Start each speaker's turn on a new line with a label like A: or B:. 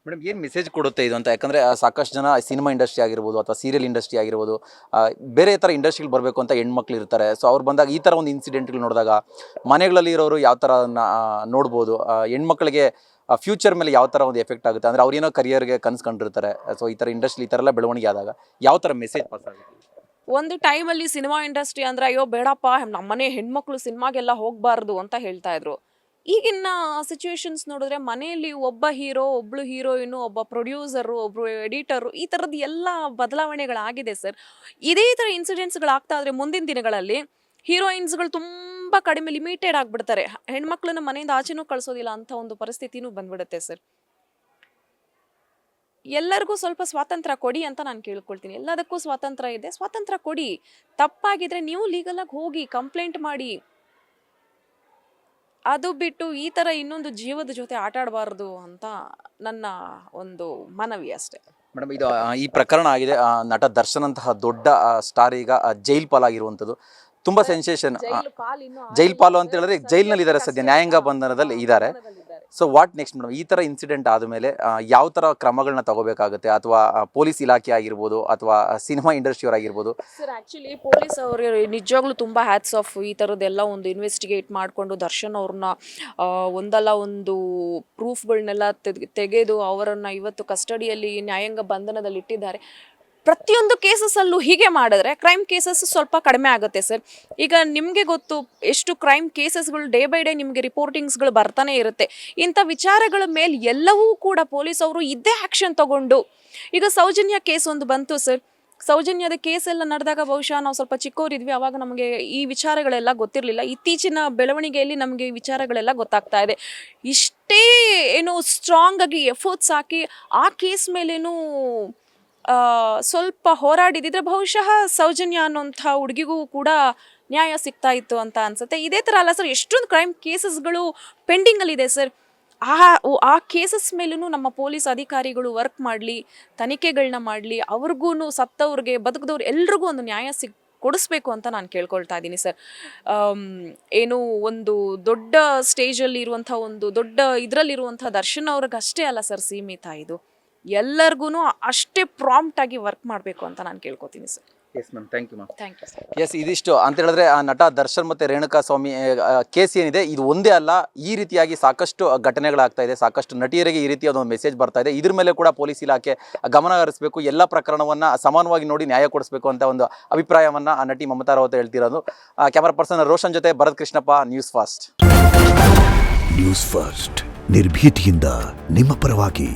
A: Madam ಏನು message ಕೊಡುತ್ತೆ ಇದು ಅಂತ? ಯಾಕಂದರೆ ಸಾಕಷ್ಟು ಜನ ಸಿನಿಮಾ ಇಂಡಸ್ಟ್ರಿ ಆಗಿರ್ಬೋದು ಅಥವಾ ಸೀರಿಯಲ್ ಇಂಡಸ್ಟ್ರಿ ಆಗಿರ್ಬೋದು, ಬೇರೆ ಥರ ಇಂಡಸ್ಟ್ರಿಲಿ ಬರಬೇಕು ಅಂತ ಹೆಣ್ಮಕ್ಳು ಇರ್ತಾರೆ. ಸೊ ಅವ್ರು ಬಂದಾಗ ಈ ಥರ ಒಂದು ಇನ್ಸಿಡೆಂಟ್ಗಳು ನೋಡಿದಾಗ ಮನೆಗಳಲ್ಲಿ ಇರೋರು ಯಾವ ಥರ ನೋಡ್ಬೋದು, ಹೆಣ್ಮಕ್ಳಿಗೆ ಫ್ಯೂಚರ್ ಮೇಲೆ ಯಾವ ಥರ ಒಂದು ಎಫೆಕ್ಟ್ ಆಗುತ್ತೆ? ಅಂದರೆ ಅವ್ರೇನೋ ಕರಿಯರ್ಗೆ ಕನ್ಸ್ಕೊಂಡಿರ್ತಾರೆ. ಸೊ ಈ ಥರ ಇಂಡಸ್ಟ್ರಿ ಈ ಥರ ಎಲ್ಲ ಬೆಳವಣಿಗೆ ಆದಾಗ ಯಾವ ಥರ ಮೆಸೇಜ್ ಪಾಸ್ ಆಗುತ್ತೆ?
B: ಒಂದು ಟೈಮಲ್ಲಿ ಸಿನಿಮಾ ಇಂಡಸ್ಟ್ರಿ ಅಂದರೆ ಅಯ್ಯೋ ಬೇಡಪ್ಪ ನಮ್ಮನೆ ಹೆಣ್ಮಕ್ಳು ಸಿನಿಮಾಗೆಲ್ಲ ಹೋಗಬಾರ್ದು ಅಂತ ಹೇಳ್ತಾ ಇದ್ರು. ಈಗಿನ ಸಿಚುವೇಶನ್ಸ್ ನೋಡಿದ್ರೆ ಮನೆಯಲ್ಲಿ ಒಬ್ಬ ಹೀರೋ, ಒಬ್ಳು ಹೀರೋಯಿನು, ಒಬ್ಬ ಪ್ರೊಡ್ಯೂಸರು, ಒಬ್ರು ಎಡಿಟರು, ಈ ಥರದ್ದು ಎಲ್ಲ ಬದಲಾವಣೆಗಳಾಗಿದೆ ಸರ್. ಇದೇ ಥರ ಇನ್ಸಿಡೆಂಟ್ಸ್ಗಳಾಗ್ತಾ ಇದ್ರೆ ಮುಂದಿನ ದಿನಗಳಲ್ಲಿ ಹೀರೋಯಿನ್ಸ್ಗಳು ತುಂಬ ಕಡಿಮೆ ಲಿಮಿಟೆಡ್ ಆಗಿಬಿಡ್ತಾರೆ. ಹೆಣ್ಮಕ್ಳನ್ನ ಮನೆಯಿಂದ ಆಚೆನೂ ಕಳಿಸೋದಿಲ್ಲ ಅಂತ ಒಂದು ಪರಿಸ್ಥಿತಿನೂ ಬಂದ್ಬಿಡುತ್ತೆ ಸರ್. ಎಲ್ಲರಿಗೂ ಸ್ವಲ್ಪ ಸ್ವಾತಂತ್ರ್ಯ ಕೊಡಿ ಅಂತ ನಾನು ಕೇಳ್ಕೊಳ್ತೀನಿ. ಎಲ್ಲದಕ್ಕೂ ಸ್ವಾತಂತ್ರ್ಯ ಇದೆ, ಸ್ವಾತಂತ್ರ್ಯ ಕೊಡಿ. ತಪ್ಪಾಗಿದ್ರೆ ನೀವು ಲೀಗಲಾಗಿ ಹೋಗಿ ಕಂಪ್ಲೇಂಟ್ ಮಾಡಿ. ಅದು ಬಿಟ್ಟು ಈ ಥರ ಇನ್ನೊಂದು ಜೀವದ ಜೊತೆ ಆಟ ಆಡಬಾರ್ದು ಅಂತ ನನ್ನ ಒಂದು ಮನವಿ ಅಷ್ಟೇ.
A: ಮೇಡಮ್, ಇದು ಈ ಪ್ರಕರಣ ಆಗಿದೆ. ನಟ ದರ್ಶನ್ ಅಂತಹ ದೊಡ್ಡ ಸ್ಟಾರ್ ಈಗ ಜೈಲ್ ಪಾಲಾಗಿರುವಂಥದ್ದು ತುಂಬ ಸೆನ್ಸೇಷನ್. ಜೈಲ್ ಪಾಲು ಅಂತ ಹೇಳಿದ್ರೆ ಜೈಲ್ನಲ್ಲಿ ಇದ್ದಾರೆ, ಸದ್ಯ ನ್ಯಾಯಾಂಗ ಬಂಧನದಲ್ಲಿ ಇದ್ದಾರೆ. So what next madam? ಈ ಥರ ಇನ್ಸಿಡೆಂಟ್ ಆದಮೇಲೆ ಯಾವ ಥರ ಕ್ರಮಗಳನ್ನ ತಗೋಬೇಕಾಗುತ್ತೆ? ಅಥವಾ ಪೊಲೀಸ್ ಇಲಾಖೆ ಆಗಿರ್ಬೋದು ಅಥವಾ ಸಿನಿಮಾ ಇಂಡಸ್ಟ್ರಿಯವ್ರು ಆಗಿರ್ಬೋದು?
B: ಸರ್ ಆ್ಯಕ್ಚುಲಿ ಪೊಲೀಸ್ ಅವರು ನಿಜವಾಗ್ಲೂ ತುಂಬ ಹ್ಯಾಟ್ಸ್ ಆಫ್. ಈ ಥರದ್ದೆಲ್ಲ ಒಂದು ಇನ್ವೆಸ್ಟಿಗೇಟ್ ಮಾಡಿಕೊಂಡು ದರ್ಶನ್ ಅವ್ರನ್ನ ಒಂದಲ್ಲ ಒಂದು ಪ್ರೂಫ್ಗಳನ್ನೆಲ್ಲ ತೆಗೆದು ಅವರನ್ನು ಇವತ್ತು ಕಸ್ಟಡಿಯಲ್ಲಿ ನ್ಯಾಯಾಂಗ ಬಂಧನದಲ್ಲಿ ಇಟ್ಟಿದ್ದಾರೆ. ಪ್ರತಿಯೊಂದು ಕೇಸಸ್ಸಲ್ಲೂ ಹೀಗೆ ಮಾಡಿದ್ರೆ ಕ್ರೈಮ್ ಕೇಸಸ್ ಸ್ವಲ್ಪ ಕಡಿಮೆ ಆಗುತ್ತೆ ಸರ್. ಈಗ ನಿಮಗೆ ಗೊತ್ತು ಎಷ್ಟು ಕ್ರೈಮ್ ಕೇಸಸ್ಗಳು ಡೇ ಬೈ ಡೇ ನಿಮಗೆ ರಿಪೋರ್ಟಿಂಗ್ಸ್ಗಳು ಬರ್ತಾನೆ ಇರುತ್ತೆ. ಇಂಥ ವಿಚಾರಗಳ ಮೇಲೆ ಎಲ್ಲವೂ ಕೂಡ ಪೊಲೀಸ್ ಅವರು ಇದ್ದೇ ಆ್ಯಕ್ಷನ್ ತಗೊಂಡು, ಈಗ ಸೌಜನ್ಯ ಕೇಸ್ ಒಂದು ಬಂತು ಸರ್. ಸೌಜನ್ಯದ ಕೇಸ್ ಎಲ್ಲ ನಡೆದಾಗ ಬಹುಶಃ ನಾವು ಸ್ವಲ್ಪ ಚಿಕ್ಕವರಿದ್ವಿ, ಆವಾಗ ನಮಗೆ ಈ ವಿಚಾರಗಳೆಲ್ಲ ಗೊತ್ತಿರಲಿಲ್ಲ. ಇತ್ತೀಚಿನ ಬೆಳವಣಿಗೆಯಲ್ಲಿ ನಮಗೆ ಈ ವಿಚಾರಗಳೆಲ್ಲ ಗೊತ್ತಾಗ್ತಾ ಇದೆ. ಇಷ್ಟೇ ಏನು ಸ್ಟ್ರಾಂಗ್ ಆಗಿ ಎಫರ್ಟ್ಸ್ ಹಾಕಿ ಆ ಕೇಸ್ ಮೇಲೇನೂ ಸ್ವಲ್ಪ ಹೋರಾಡಿದಿದ್ರೆ ಬಹುಶಃ ಸೌಜನ್ಯ ಅನ್ನೋಂಥ ಹುಡುಗಿಗೂ ಕೂಡ ನ್ಯಾಯ ಸಿಗ್ತಾ ಇತ್ತು ಅಂತ ಅನ್ಸುತ್ತೆ. ಇದೇ ಥರ ಅಲ್ಲ ಸರ್, ಎಷ್ಟೊಂದು ಕ್ರೈಮ್ ಕೇಸಸ್ಗಳು ಪೆಂಡಿಂಗಲ್ಲಿದೆ ಸರ್. ಆ ಕೇಸಸ್ ಮೇಲೂ ನಮ್ಮ ಪೊಲೀಸ್ ಅಧಿಕಾರಿಗಳು ವರ್ಕ್ ಮಾಡಲಿ, ತನಿಖೆಗಳನ್ನ ಮಾಡಲಿ, ಅವ್ರಿಗೂ ಸತ್ತವ್ರಿಗೆ ಬದುಕಿದವ್ರು ಎಲ್ರಿಗೂ ಒಂದು ನ್ಯಾಯ ಕೊಡಿಸ್ಬೇಕು ಅಂತ ನಾನು ಕೇಳ್ಕೊಳ್ತಾ ಇದ್ದೀನಿ ಸರ್. ಏನು ಒಂದು ದೊಡ್ಡ ಸ್ಟೇಜಲ್ಲಿ ಇರುವಂಥ ಒಂದು ದೊಡ್ಡ ಇದರಲ್ಲಿರುವಂಥ ದರ್ಶನ್ ಅವ್ರಿಗೆ ಅಷ್ಟೇ ಅಲ್ಲ ಸರ್ ಸೀಮಿತ, ಇದು ಎಲ್ಲರಿಗೂ ಅಷ್ಟೇ ಪ್ರಾಂಪ್ಟ್ ಆಗಿ ವರ್ಕ್ ಮಾಡಬೇಕು ಅಂತ ನಾನು ಕೇಳ್ಕೊತೀನಿ sir.
A: Yes ma'am, thank you ma'am.
B: Thank you sir.
A: Yes, ಇದಿಷ್ಟು ಅಂತ ಹೇಳಿದ್ರೆ ಆ ನಟ ದರ್ಶನ್ ಮತ್ತು ರೇಣುಕಾ ಸ್ವಾಮಿ ಕೇಸ್ ಏನಿದೆ, ಇದು ಒಂದೇ ಅಲ್ಲ, ಈ ರೀತಿಯಾಗಿ ಸಾಕಷ್ಟು ಘಟನೆಗಳಾಗ್ತಾ ಇದೆ. ಸಾಕಷ್ಟು ನಟಿಯರಿಗೆ ಈ ರೀತಿಯಾದ ಒಂದು ಮೆಸೇಜ್ ಬರ್ತಾ ಇದೆ. ಇದ್ರ ಮೇಲೆ ಕೂಡ ಪೊಲೀಸ್ ಇಲಾಖೆ ಗಮನ ಹರಿಸಬೇಕು, ಎಲ್ಲ ಪ್ರಕರಣವನ್ನು ಸಮಾನವಾಗಿ ನೋಡಿ ನ್ಯಾಯ ಕೊಡಿಸಬೇಕು ಅಂತ ಒಂದು ಅಭಿಪ್ರಾಯವನ್ನು ಆ ನಟಿ ಮಮತಾ ರಾವತ್ ಹೇಳ್ತಿರೋದು. ಕ್ಯಾಮರಾ ಪರ್ಸನ್ ರೋಷನ್ ಜೊತೆ Bharat Krishnappa, news fast.
C: News first ನಿರ್ಭೀತಿಯಿಂದ ನಿಮ್ಮ ಪರವಾಗಿ.